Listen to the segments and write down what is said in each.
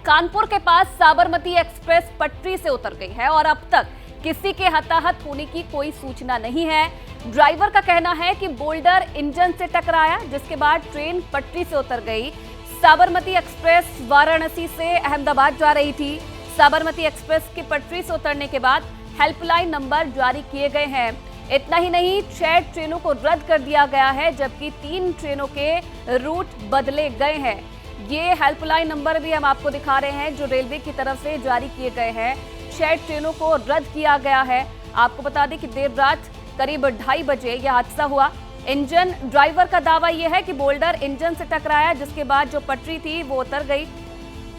कानपुर के पास साबरमती एक्सप्रेस पटरी से उतर गई है और अब तक किसी के हताहत होने की कोई सूचना नहीं है। ड्राइवर का कहना है कि बोल्डर इंजन से टकराया, जिसके बाद ट्रेन पटरी से उतर गई। साबरमती एक्सप्रेस वाराणसी से अहमदाबाद जा रही थी। साबरमती एक्सप्रेस की पटरी से उतरने के बाद हेल्पलाइन नंबर जारी किए गए हैं। इतना ही नहीं, 6 ट्रेनों को रद्द कर दिया गया है, जबकि 3 ट्रेनों के रूट बदले गए हैं। ये हेल्पलाइन नंबर भी हम आपको दिखा रहे हैं जो रेलवे की तरफ से जारी किए गए हैं। 6 ट्रेनों को रद्द किया गया है। आपको बता दें कि देर रात करीब 2:30 बजे यह हादसा हुआ। इंजन ड्राइवर का दावा यह है कि बोल्डर इंजन से टकराया, जिसके बाद जो पटरी थी वो उतर गई।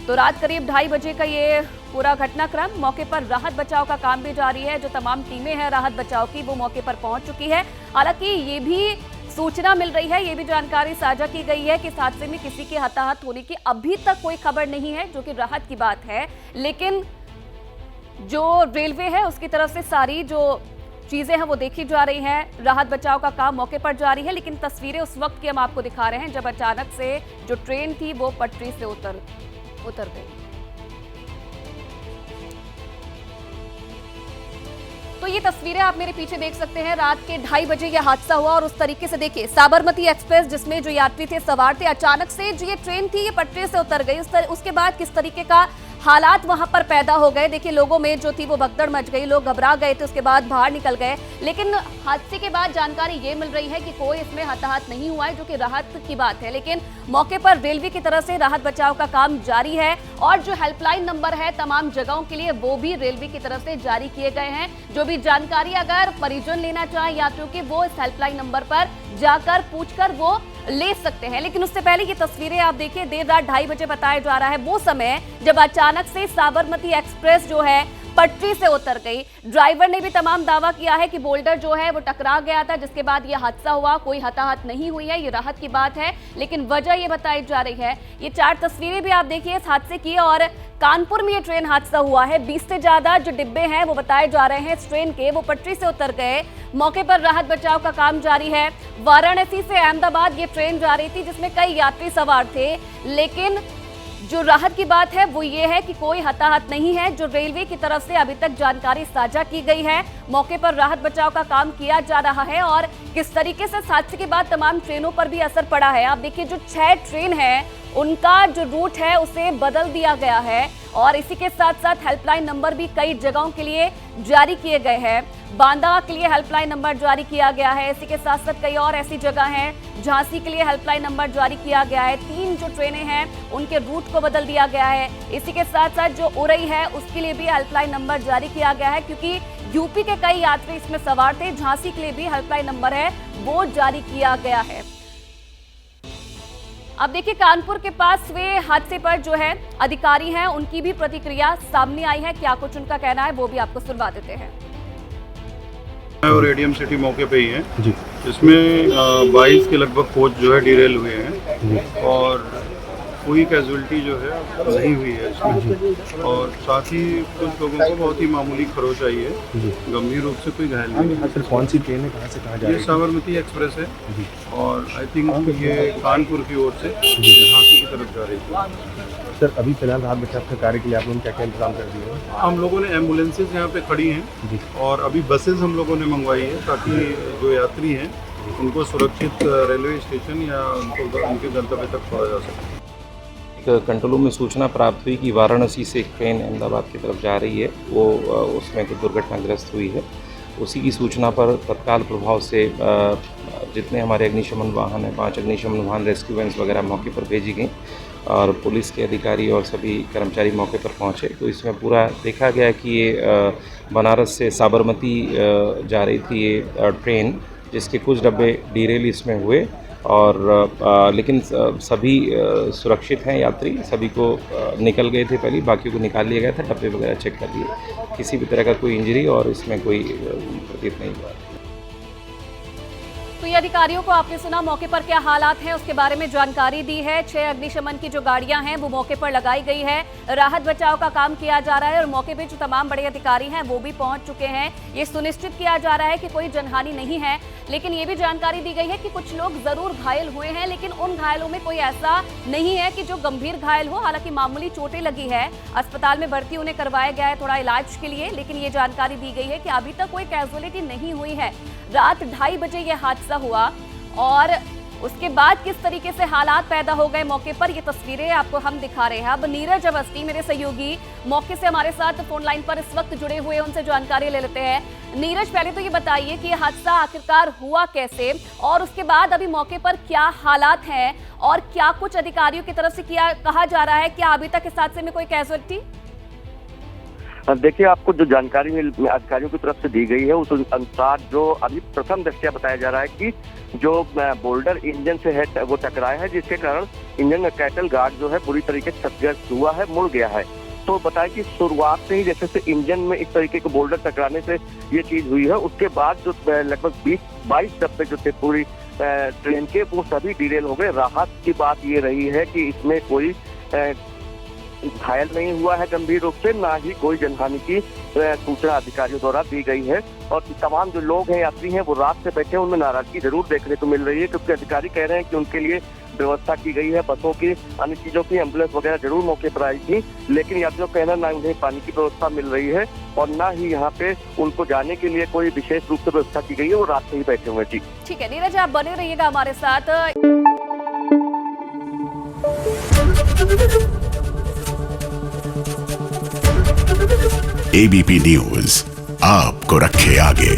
तो रात करीब 2:30 बजे का ये पूरा घटनाक्रम। मौके पर राहत बचाव का काम भी जारी है। जो तमाम टीमें हैं राहत बचाव की वो मौके पर पहुंच चुकी है। हालांकि ये भी सूचना मिल रही है, ये भी जानकारी साझा की गई है कि इस हादसे में किसी के हताहत होने की अभी तक कोई खबर नहीं है, जो कि राहत की बात है। लेकिन जो रेलवे है उसकी तरफ से सारी जो चीजें हैं वो देखी जा रही हैं। राहत बचाव का काम मौके पर जारी है, लेकिन तस्वीरें उस वक्त की हम आपको दिखा रहे हैं जब अचानक से जो ट्रेन थी वो पटरी से उतर गई। तो ये तस्वीरें आप मेरे पीछे देख सकते हैं। रात के 2:30 बजे यह हादसा हुआ और उस तरीके से देखिए साबरमती एक्सप्रेस जिसमें जो यात्री थे सवार थे, अचानक से जो ये ट्रेन थी ये पटरी से उतर गई। उसके बाद किस तरीके का हालात वहां पर पैदा हो गए, देखिए लोगों में जो थी वो भगदड़ मच गई, लोग घबरा गए थे, उसके बाद बाहर निकल गए। लेकिन हादसे के बाद जानकारी ये मिल रही है कि कोई इसमें हताहत नहीं हुआ है, जो कि राहत की बात है। लेकिन मौके पर रेलवे की तरफ से राहत बचाव का काम जारी है और जो हेल्पलाइन नंबर है तमाम जगहों के लिए वो भी रेलवे की तरफ से जारी किए गए हैं। जो भी जानकारी अगर परिजन लेना चाहें यात्रियों की, वो इस हेल्पलाइन नंबर पर जाकर पूछकर वो ले सकते हैं। लेकिन उससे पहले ये तस्वीरें आप देखिए, देर रात 2:30 बजे बताया जा रहा है वो समय जब अचानक से साबरमती एक्सप्रेस जो है पटरी से उतर गई। ड्राइवर ने भी तमाम दावा किया है कि बोल्डर जो है वो टकरा गया था, जिसके बाद ये हादसा हुआ। कोई हताहत नहीं हुई है, ये राहत की बात है। लेकिन वजह ये बताई जा रही है, ये 4 तस्वीरें भी आप देखिए इस हादसे की। और कानपुर में ये ट्रेन हादसा हुआ है। 20 से ज्यादा जो डिब्बे हैं वो बताए जा रहे हैं इस ट्रेन के, वो पटरी से उतर गए। मौके पर राहत बचाव का काम जारी है। वाराणसी से अहमदाबाद ये ट्रेन जा रही थी जिसमें कई यात्री सवार थे। लेकिन जो राहत की बात है वो ये है कि कोई हताहत नहीं है, जो रेलवे की तरफ से अभी तक जानकारी साझा की गई है। मौके पर राहत बचाव का काम किया जा रहा है और किस तरीके से हादसे के बाद तमाम ट्रेनों पर भी असर पड़ा है। आप देखिए जो 6 ट्रेन है उनका जो रूट है उसे बदल दिया गया है और इसी के साथ साथ हेल्पलाइन नंबर भी कई जगहों के लिए जारी किए गए हैं। बांदा के लिए हेल्पलाइन नंबर जारी किया गया है। इसी के साथ साथ कई और ऐसी जगह हैं। झांसी के लिए हेल्पलाइन नंबर जारी किया गया है। 3 जो ट्रेनें हैं उनके रूट को बदल दिया गया है। इसी के साथ साथ जो उरई है उसके लिए भी हेल्पलाइन नंबर जारी किया गया है, क्योंकि यूपी के कई यात्री इसमें सवार थे। झांसी के लिए भी हेल्पलाइन नंबर है वो जारी किया गया है। अब देखिए कानपुर के पास हुए हादसे पर जो है अधिकारी हैं उनकी भी प्रतिक्रिया सामने आई है। क्या कुछ उनका कहना है वो भी आपको सुनवा देते हैं। और एडीएम सिटी मौके पे ही है जी। इसमें 22 के लगभग कोच जो है डिरेल हुए हैं और कोई कैजुअलिटी जो है नहीं हुई है इसमें। और साथ ही कुछ लोगों को बहुत ही मामूली खरोच आई है, गंभीर रूप से कोई घायल नहीं है। सर कौन सी ट्रेन है, कहाँ से कहाँ जा रही है? ये साबरमती एक्सप्रेस है और आई थिंक ये कानपुर की ओर से झांसी की तरफ जा रही थी। सर अभी फिलहाल राहत बचाव के कार्य के लिए आप लोगों ने क्या क्या इंतजाम कर दिए हैं? हम लोगों ने एम्बुलेंसेज यहाँ पे खड़ी हैं जी। और अभी बसेज हम लोगों ने मंगवाई है ताकि जो यात्री हैं उनको सुरक्षित रेलवे स्टेशन या उनके गंतव्य तक छोड़ा जा सके। कंट्रोल रूम में सूचना प्राप्त हुई कि वाराणसी से एक ट्रेन अहमदाबाद की तरफ जा रही है, वो उसमें कुछ दुर्घटनाग्रस्त हुई है। उसी की सूचना पर तत्काल प्रभाव से जितने हमारे अग्निशमन वाहन हैं, 5 अग्निशमन वाहन, रेस्क्यू वैन्स वगैरह मौके पर भेजी गई और पुलिस के अधिकारी और सभी कर्मचारी मौके पर पहुंचे। तो इसमें पूरा देखा गया कि ये बनारस से साबरमती जा रही थी ये ट्रेन, जिसके कुछ डब्बे डीरेल इसमें हुए और लेकिन सभी सुरक्षित हैं यात्री, सभी को निकल गए थे पहले, बाकी को निकाल लिया गया था, डब्बे वगैरह चेक कर लिए। किसी भी तरह का कोई इंजरी और इसमें कोई प्रतीत नहीं हुआ। तो अधिकारियों को आपने सुना, मौके पर क्या हालात हैं उसके बारे में जानकारी दी है। 6 अग्निशमन की जो गाड़ियां हैं वो मौके पर लगाई गई है, राहत बचाव का काम किया जा रहा है और मौके पे जो तमाम बड़े अधिकारी हैं वो भी पहुंच चुके हैं। ये सुनिश्चित किया जा रहा है कि कोई जनहानि नहीं है, लेकिन ये भी जानकारी दी गई है कि कुछ लोग जरूर घायल हुए हैं, लेकिन उन घायलों में कोई ऐसा नहीं है कि जो गंभीर घायल हो। हालांकि मामूली चोटें लगी है, अस्पताल में भर्ती उन्हें करवाया गया है थोड़ा इलाज के लिए, लेकिन ये जानकारी दी गई है कि अभी तक कोई कैजुअलिटी नहीं हुई है। रात 2:30 बजे ये हादसा हुआ और उसके बाद किस तरीके से हालात पैदा हो गए मौके पर, ये तस्वीरें आपको हम दिखा रहे हैं। अब नीरज अवस्थी मेरे सहयोगी मौके से हमारे साथ फोन लाइन पर इस वक्त जुड़े हुए, उनसे जानकारी ले लेते हैं। नीरज, पहले तो ये बताइए कि ये हादसा आखिरकार हुआ कैसे और उसके बाद अभी मौके पर क्या हालात हैं और क्या कुछ अधिकारियों की तरफ से कहा जा रहा है, क्या अभी तक इस हादसे में कोई कैजुअलिटी? देखिए, आपको जो जानकारी अधिकारियों की तरफ से दी गई है उस अनुसार जो अभी प्रथम दृष्टया बताया जा रहा है कि जो बोल्डर इंजन से है वो टकराया है, जिसके कारण इंजन का कैटल गार्ड जो है पूरी तरीके से क्षतिग्रस्त हुआ है, मुड़ गया है। तो बताया कि शुरुआत से ही जैसे से इंजन में इस तरीके के बोल्डर टकराने से ये चीज हुई है, उसके बाद जो लगभग 20-22 डब्बे जो थे पूरी ट्रेन के वो सभी डिरेल हो गए। राहत की बात ये रही है कि इसमें कोई घायल नहीं हुआ है गंभीर रूप से, ना ही कोई जनहानि की सूचना अधिकारियों द्वारा दी गई है। और तमाम जो लोग हैं, यात्री हैं, वो रात से बैठे हैं, उनमें नाराजगी जरूर देखने को मिल रही है, क्योंकि अधिकारी कह रहे हैं कि उनके लिए व्यवस्था की गई है, बसों की, अन्य चीजों की, एम्बुलेंस वगैरह जरूर मौके पर आई थी, लेकिन यात्रियों का कहना ना उन्हें पानी की व्यवस्था मिल रही है और ना ही यहाँ पे उनको जाने के लिए कोई विशेष रूप से व्यवस्था की गई है, वो रात से ही बैठे हुए। जी ठीक है नीरज, आप बने रहिएगा हमारे साथ। एबीपी न्यूज आपको रखे आगे।